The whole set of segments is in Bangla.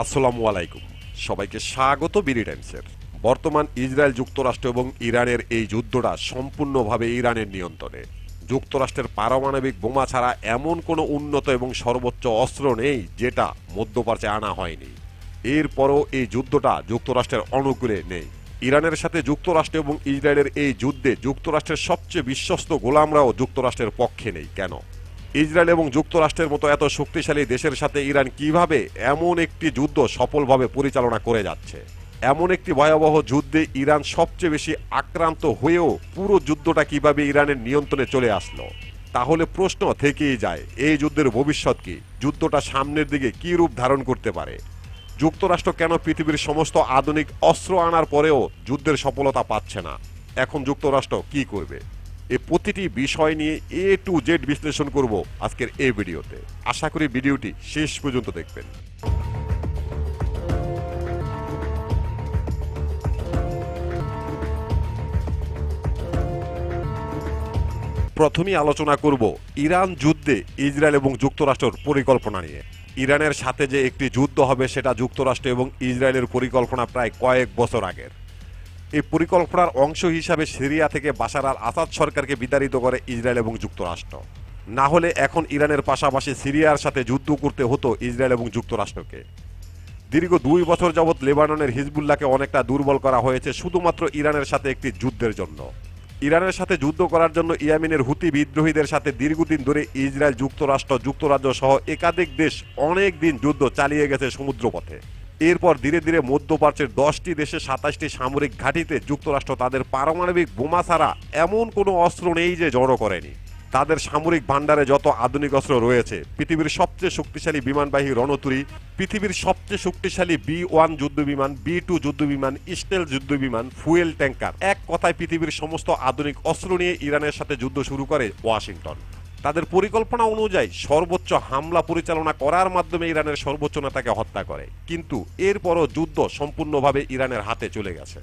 আসসালামু আলাইকুম, সবাইকে স্বাগত বিডি টাইমসের। বর্তমান ইসরায়েল যুক্তরাষ্ট্র এবং ইরানের এই যুদ্ধটা সম্পূর্ণভাবে ইরানের নিয়ন্ত্রণে। যুক্তরাষ্ট্রের পারমাণবিক বোমা ছাড়া এমন কোনো উন্নত এবং সর্বোচ্চ অস্ত্র নেই যেটা মধ্যপ্রাচ্যে আনা হয়নি। এরপরও এই যুদ্ধটা যুক্তরাষ্ট্রের অনুকূলে নেই। ইরানের সাথে যুক্তরাষ্ট্র এবং ইসরায়েলের এই যুদ্ধে যুক্তরাষ্ট্রের সবচেয়ে বিশ্বস্ত গোলামরাও যুক্তরাষ্ট্রের পক্ষে নেই। কেন? ইসরায়েল এবং যুক্তরাষ্ট্রের মতো এত শক্তিশালী দেশের সাথে ইরান কিভাবে এমন একটি যুদ্ধ সফলভাবে পরিচালনা করে যাচ্ছে? এমন একটি ভয়াবহ যুদ্ধে ইরান সবচেয়ে বেশি আক্রান্ত হয়েও পুরো যুদ্ধটা কিভাবে ইরানের নিয়ন্ত্রণে চলে আসলো? তাহলে প্রশ্ন থেকেই যায়, এই যুদ্ধের ভবিষ্যৎ কি? যুদ্ধটা সামনের দিকে কি রূপ ধারণ করতে পারে? যুক্তরাষ্ট্র কেন পৃথিবীর সমস্ত আধুনিক অস্ত্র আনার পরেও যুদ্ধের সফলতা পাচ্ছে না? এখন যুক্তরাষ্ট্র কি করবে? এই প্রতিটি বিষয় নিয়ে A to Z বিশ্লেষণ করব আজকের এই ভিডিওতে। আশা করি ভিডিওটি শেষ পর্যন্ত দেখবেন। প্রথমেই আলোচনা করব ইরান যুদ্ধে ইসরায়েল এবং যুক্তরাষ্ট্রের পরিকল্পনা নিয়ে। ইরানের সাথে যে একটি যুদ্ধ হবে সেটা যুক্তরাষ্ট্র এবং ইসরায়েলের পরিকল্পনা প্রায় কয়েক বছর আগের। এই পরিকল্পনার অংশ হিসাবে সিরিয়া থেকে বাশার আল আসাদ সরকারকে বিতাড়িত করে ইসরায়েল এবং যুক্তরাষ্ট্র। না হলে এখন ইরানের পাশাপাশি সিরিয়ার সাথে যুদ্ধ করতে হতো ইসরায়েল এবং যুক্তরাষ্ট্রকে। দীর্ঘ 2 বছর যাবৎ লেবাননের হিজবুল্লাহকে অনেকটা দুর্বল করা হয়েছে শুধুমাত্র ইরানের সাথে একটি যুদ্ধের জন্য। ইরানের সাথে যুদ্ধ করার জন্য ইয়েমেনের হুতি বিদ্রোহীদের সাথে দীর্ঘদিন ধরে ইসরায়েল, যুক্তরাষ্ট্র, যুক্তরাজ্য সহ একাধিক দেশ অনেক দিন যুদ্ধ চালিয়ে গেছে সমুদ্রপথে। এরপর ধীরে ধীরে মধ্যপ্রাচ্যের 10টি দেশে 27টি সামরিক ঘাঁটিতে যুক্তরাষ্ট্র তাদের পারমাণবিক বোমা ছাড়া এমন কোনো অস্ত্র নেই যে জড়ো করেনি। তাদের সামরিক ভাণ্ডারে যত আধুনিক অস্ত্র রয়েছে, পৃথিবীর সবচেয়ে শক্তিশালী বিমানবাহী রণতরী, পৃথিবীর সবচেয়ে শক্তিশালী B-1 যুদ্ধবিমান, B-2 যুদ্ধবিমান, স্টেল যুদ্ধবিমান, ফুয়েল ট্যাঙ্কার, এক কথায় পৃথিবীর সমস্ত আধুনিক অস্ত্র নিয়ে ইরানের সাথে যুদ্ধ শুরু করে ওয়াশিংটন। তাদের পরিকল্পনা অনুযায়ী সর্বোচ্চ হামলা পরিচালনা করার মাধ্যমে ইরানের সর্বোচ্চ নেতাকে হত্যা করে, কিন্তু এরপরও যুদ্ধ সম্পূর্ণভাবে ইরানের হাতে চলে গেছে।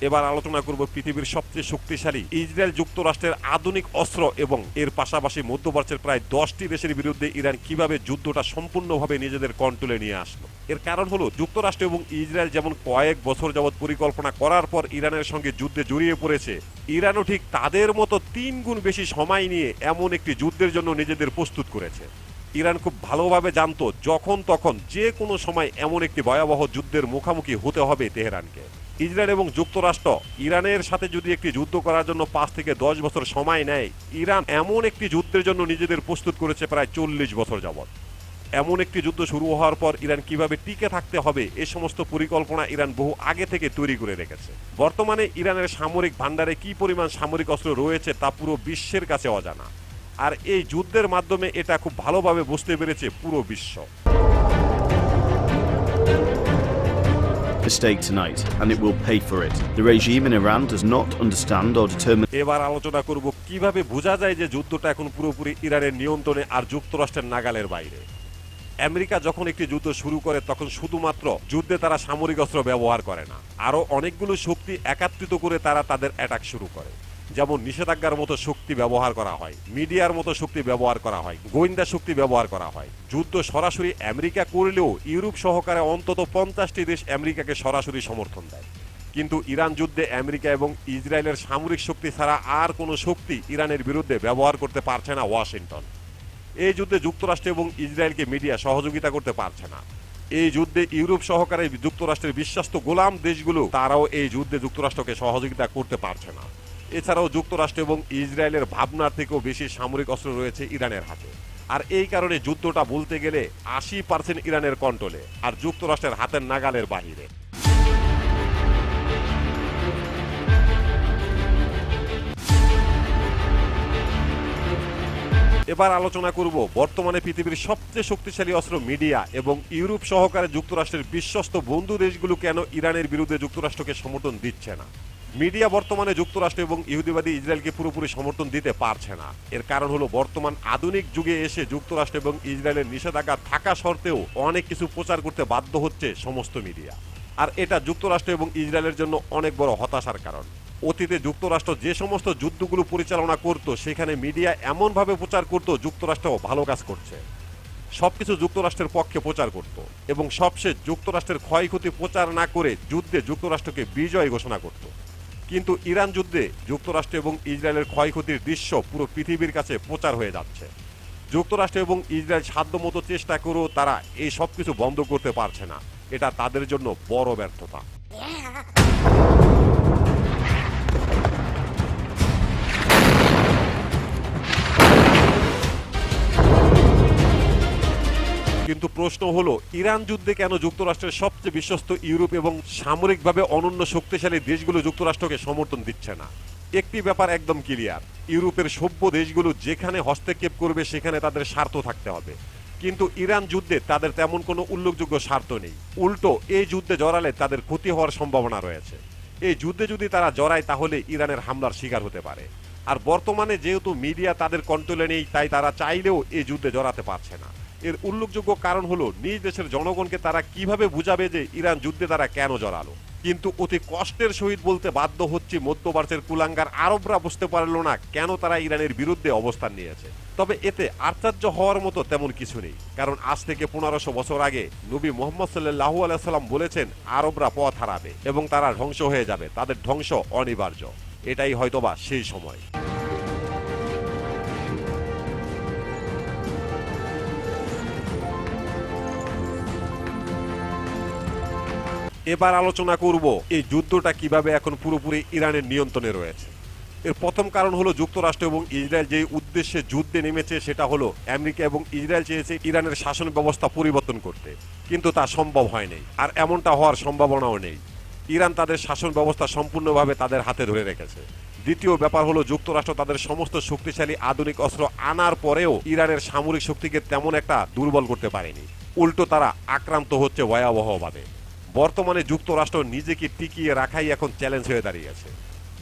এবার আলোচনা করব পৃথিবীর সবচেয়ে শক্তিশালী ইসরায়েল যুক্তরাষ্ট্রের আধুনিক অস্ত্র এবং এর পাশাপাশি মধ্যপ্রাচ্যের প্রায় 10টি দেশের বিরুদ্ধে ইরান কিভাবে যুদ্ধটা সম্পূর্ণভাবে নিজেদের কন্ট্রোলে নিয়ে আসলো। এর কারণ হলো যুক্তরাষ্ট্র এবং ইসরায়েল যেমন কয়েক বছর যাবৎ পরিকল্পনা করার পর ইরানের সঙ্গে যুদ্ধে জড়িয়ে পড়েছে, ইরানও ঠিক তাদের মতো 3 গুণ বেশি সময় নিয়ে এমন একটি যুদ্ধের জন্য নিজেদের প্রস্তুত করেছে। ইরান খুব ভালোভাবে জানতো যখন তখন যে কোনো সময় এমন একটি ভয়াবহ যুদ্ধের মুখোমুখি হতে হবে তেহরানকে। ইসরায়েল এবং যুক্তরাষ্ট্র ইরানের সাথে যদি একটি যুদ্ধ করার জন্য 5 থেকে 10 বছর সময় নেয়, ইরান এমন একটি যুদ্ধের জন্য নিজেদের প্রস্তুত করেছে প্রায় 40 বছর যাবৎ। এমন একটি যুদ্ধ শুরু হওয়ার পর ইরান কিভাবে টিকে থাকতে হবে এ সমস্ত পরিকল্পনা ইরান বহু আগে থেকে তৈরি করে রেখেছে। বর্তমানে ইরানের সামরিক ভাণ্ডারে কি পরিমাণ সামরিক অস্ত্র রয়েছে তা পুরো বিশ্বের কাছে অজানা, আর এই যুদ্ধের মাধ্যমে এটা খুব ভালোভাবে বুঝতে পেরেছে পুরো বিশ্ব। Mistake tonight, and it will pay for it. The regime in Iran does not understand or determine. এবার আলোচনা করব কিভাবে বোঝা যায় যে যুদ্ধটা এখন পুরোপুরি ইরানের নিয়ন্ত্রণে আর যুক্তরাষ্ট্রের নাগালের বাইরে। আমেরিকা যখন একটি যুদ্ধ শুরু করে তখন শুধুমাত্র যুদ্ধে তারা সামরিক অস্ত্র ব্যবহার করে না, আরও অনেকগুলো শক্তি একত্রিত করে তারা তাদের অ্যাটাক শুরু করে। যেমন নিষেধাজ্ঞার মতো শক্তি ব্যবহার করা হয়, মিডিয়ার মতো শক্তি ব্যবহার করা হয়, গোয়েন্দা শক্তি ব্যবহার করা হয়। যুদ্ধ সরাসরি আমেরিকা করলেও ইউরোপ সহকারে অন্তত 50টি দেশ আমেরিকাকে সরাসরি সমর্থন দেয়। কিন্তু ইরান যুদ্ধে আমেরিকা এবং ইসরায়েলের সামরিক শক্তি ছাড়া আর কোনো শক্তি ইরানের বিরুদ্ধে ব্যবহার করতে পারছে না ওয়াশিংটন। এই যুদ্ধে যুক্তরাষ্ট্র এবং ইসরায়েলকে মিডিয়া সহযোগিতা করতে পারছে না। এই যুদ্ধে ইউরোপ সহকারে যুক্তরাষ্ট্রের বিশ্বস্ত গোলাম দেশগুলো তারাও এই যুদ্ধে যুক্তরাষ্ট্রকে সহযোগিতা করতে পারছে না। এছাড়াও যুক্তরাষ্ট্র এবং ইসরায়েলের ভাবনার থেকেও বেশি সামরিক অস্ত্র রয়েছে ইরানের হাতে, আর এই কারণে যুদ্ধটা বলতে গেলে 80% ইরানের কন্ট্রোলে আর যুক্তরাষ্ট্রের হাতের নাগালের বাহিরে। এবার আলোচনা করব বর্তমানে পৃথিবীর সবচেয়ে শক্তিশালী অস্ত্র মিডিয়া এবং ইউরোপ সহকারে যুক্তরাষ্ট্রের বিশ্বস্ত বন্ধু দেশগুলো কেন ইরানের বিরুদ্ধে যুক্তরাষ্ট্রকে সমর্থন দিচ্ছে না। মিডিয়া বর্তমানে যুক্তরাষ্ট্র এবং ইহুদিবাদী ইসরায়েলকে পুরোপুরি সমর্থন দিতে পারছে না। এর কারণ হলো বর্তমান আধুনিক যুগে এসে যুক্তরাষ্ট্র এবং ইসরায়েলের নিষেধাজ্ঞা থাকা সত্ত্বেও অনেক কিছু প্রচার করতে বাধ্য হচ্ছে সমস্ত মিডিয়া, আর এটা যুক্তরাষ্ট্র এবং ইসরায়েলের জন্য অনেক বড় হতাশার কারণ। অতীতে যুক্তরাষ্ট্র যে সমস্ত যুদ্ধগুলো পরিচালনা করত সেখানে মিডিয়া এমনভাবে প্রচার করত যুক্তরাষ্ট্র ভালো কাজ করছে, সবকিছু যুক্তরাষ্ট্রের পক্ষে প্রচার করত এবং সবশেষ যুক্তরাষ্ট্রের ক্ষয়ক্ষতি প্রচার না করে যুদ্ধে যুক্তরাষ্ট্রকে বিজয় ঘোষণা করত। কিন্তু ইরান যুদ্ধে যুক্তরাষ্ট্র এবং ইসরায়েলের ক্ষয়ক্ষতির দৃশ্য পুরো পৃথিবীর কাছে প্রচার হয়ে যাচ্ছে। যুক্তরাষ্ট্র এবং ইসরায়েল সাধ্যমতো চেষ্টা করেও তারা এই সব কিছু বন্ধ করতে পারছে না। এটা তাদের জন্য বড় ব্যর্থতা। কিন্তু প্রশ্ন হলো, ইরান যুদ্ধে কেন যুক্তরাষ্ট্রের সবচেয়ে বিশ্বস্ত ইউরোপ এবং সামরিকভাবে অনন্য শক্তিশালী দেশগুলো যুক্তরাষ্ট্রকে সমর্থন দিচ্ছে না? একটি ব্যাপার একদম ক্লিয়ার, ইউরোপের সভ্য দেশগুলো যেখানে হস্তক্ষেপ করবে সেখানে তাদের স্বার্থ থাকতে হবে। কিন্তু ইরান যুদ্ধে তাদের তেমন কোনো উল্লেখযোগ্য স্বার্থ নেই। উল্টো এই যুদ্ধে জড়ালে তাদের ক্ষতি হওয়ার সম্ভাবনা রয়েছে। এই যুদ্ধে যদি তারা জড়ায় তাহলে ইরানের হামলার শিকার হতে পারে। আর বর্তমানে যেহেতু মিডিয়া তাদের কন্ট্রোলে নেই, তাই তারা চাইলেও এই যুদ্ধে জড়াতে পারছে না। এর উল্লেখযোগ্য কারণ হলো নিজ দেশের জনগণকে তারা কিভাবে বুঝাবে যে ইরান যুদ্ধে তারা কেন জড়ালো। কিন্তু অতি কষ্টের সহিত বলতে বাধ্য হচ্ছে, মধ্যপ্রাচ্যের কুলাঙ্গার আরবরা বুঝতে পারলো না কেন তারা ইরানের বিরুদ্ধে অবস্থান নিয়েছে। তবে এতে আশ্চর্য হওয়ার মতো তেমন কিছু নেই, কারণ আজ থেকে 1500 বছর আগে নবী মুহাম্মদ সাল্লাল্লাহু আলাইহি সাল্লাম বলেছেন আরবরা পথ হারাবে এবং তারা ধ্বংস হয়ে যাবে, তাদের ধ্বংস অনিবার্য। এটাই হয়তোবা সেই সময়। এবার আলোচনা করব এই যুদ্ধটা কিভাবে এখন পুরোপুরি ইরানের নিয়ন্ত্রণে রয়েছে। এর প্রথম কারণ হলো যুক্তরাষ্ট্র এবং ইসরায়েল যে উদ্দেশ্যে যুদ্ধে নেমেছে সেটা হলো আমেরিকা এবং ইসরায়েল চেয়েছে ইরানের শাসন ব্যবস্থা পরিবর্তন করতে, কিন্তু তা সম্ভব হয়নি, আর এমনটা হওয়ার সম্ভাবনাও নেই। ইরান তাদের শাসন ব্যবস্থা সম্পূর্ণভাবে তাদের হাতে ধরে রেখেছে। দ্বিতীয় ব্যাপার হলো যুক্তরাষ্ট্র তাদের সমস্ত শক্তিশালী আধুনিক অস্ত্র আনার পরেও ইরানের সামরিক শক্তিকে তেমন একটা দুর্বল করতে পারেনি। উল্টো তারা আক্রান্ত হচ্ছে ভয়াবহভাবে। বর্তমানে যুক্তরাষ্ট্র নিজেকে টিকিয়ে রাখাই এখন চ্যালেঞ্জ হয়ে দাঁড়িয়েছে।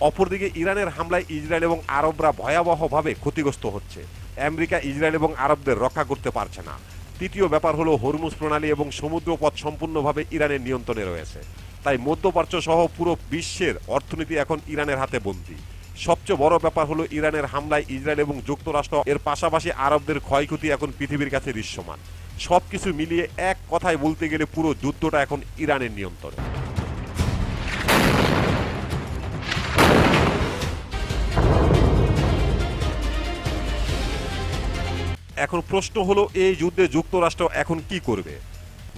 অপরদিকে ইরানের হামলায় ইসরায়েল এবং আরবরা ভয়াবহভাবে ক্ষতিগ্রস্ত হচ্ছে। আমেরিকা ইসরায়েল এবং আরবদের রক্ষা করতে পারছে না। তৃতীয় ব্যাপার হলো হরমুজ প্রণালী এবং সমুদ্রপথ সম্পূর্ণভাবে ইরানের নিয়ন্ত্রণে রয়েছে। তাই মধ্যপ্রাচ্য সহ পুরো বিশ্বের অর্থনীতি এখন ইরানের হাতে বন্দী। সবচেয়ে বড় ব্যাপার হলো ইরানের হামলায় ইসরায়েল এবং যুক্তরাষ্ট্র এর পাশাপাশি আরবদের ক্ষয়ক্ষতি এখন পৃথিবীর কাছে দৃশ্যমান। সবকিছু মিলিয়ে এক কথায় বলতে গেলে পুরো যুদ্ধটা এখন ইরানের নিয়ন্ত্রণে। এখন প্রশ্ন হলো এই যুদ্ধে যুক্তরাষ্ট্র এখন কি করবে?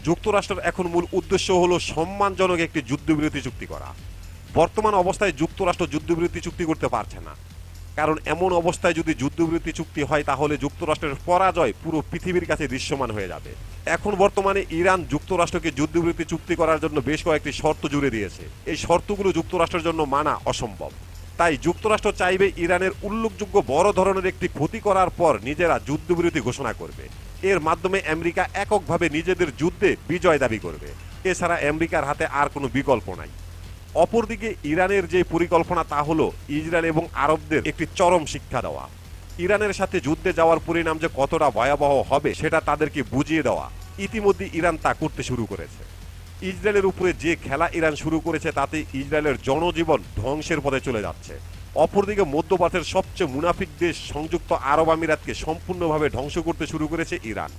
যুক্তরাষ্ট্রের এখন মূল উদ্দেশ্য হলো সম্মানজনক একটি যুদ্ধবিরতি চুক্তি করা। বর্তমান অবস্থায় যুক্তরাষ্ট্র যুদ্ধবিরতি চুক্তি করতে পারছে না, কারণ এমন অবস্থায় যদি যুদ্ধবিরতি চুক্তি হয় তাহলে যুক্তরাষ্ট্রের পরাজয় পুরো পৃথিবীর কাছে দৃশ্যমান হয়ে যাবে। এখন বর্তমানে ইরান যুক্তরাষ্ট্রকে যুদ্ধবিরতি চুক্তি করার জন্য বেশ কয়েকটি শর্ত জুড়ে দিয়েছে। এই শর্তগুলো যুক্তরাষ্ট্রের জন্য মানা অসম্ভব। তাই যুক্তরাষ্ট্র চাইবে ইরানের উল্লেখযোগ্য বড় ধরনের একটি ক্ষতি করার পর নিজেরা যুদ্ধবিরতি ঘোষণা করবে। এর মাধ্যমে আমেরিকা এককভাবে নিজেদের যুদ্ধে বিজয় দাবি করবে। এছাড়া আমেরিকার হাতে আর কোনো বিকল্প নাই। অপরদিকে ইরানের যে পরিকল্পনা তা হলো ইসরায়েল এবং আরবদের একটি চরম শিক্ষা দেওয়া। ইরানের সাথে যুদ্ধে যাওয়ার পরিণাম যে কতটা ভয়াবহ হবে সেটা তাদেরকে বুঝিয়ে দেওয়া। ইতিমধ্যে ইরান তা করতে শুরু করেছে। ইসরায়েলের উপরে যে খেলা ইরান শুরু করেছে তাতে ইসরায়েলের জনজীবন ধ্বংসের পথে চলে যাচ্ছে। অপরদিকে মধ্যপ্রাচ্যের সবচেয়ে মুনাফিক দেশ সংযুক্ত আরব আমিরাতকে সম্পূর্ণভাবে ধ্বংস করতে শুরু করেছে ইরান।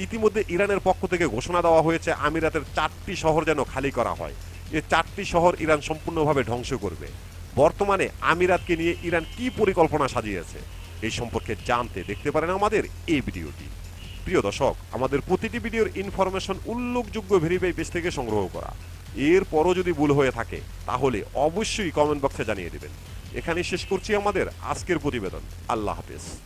ইতিমধ্যে ইরানের পক্ষ থেকে ঘোষণা দেওয়া হয়েছে আমিরাতের 4টি শহর যেন খালি করা হয়। এই 4টি শহর ইরান সম্পূর্ণভাবে ধ্বংস করবে। বর্তমানে আমিরাতকে নিয়ে ইরান কি পরিকল্পনা সাজিয়েছে এই সম্পর্কে জানতে দেখতে পারেন আমাদের এই ভিডিওটি। প্রিয় দর্শক, আমাদের প্রতিটি ভিডিওর ইনফরমেশন উল্লেখযোগ্য ভেরিফাই পেজ থেকে সংগ্রহ করা। এরপরও যদি ভুল হয়ে থাকে তাহলে অবশ্যই কমেন্ট বক্সে জানিয়ে দেবেন। এখানে শেষ করছি আমাদের আজকের প্রতিবেদন। আল্লাহ হাফেজ।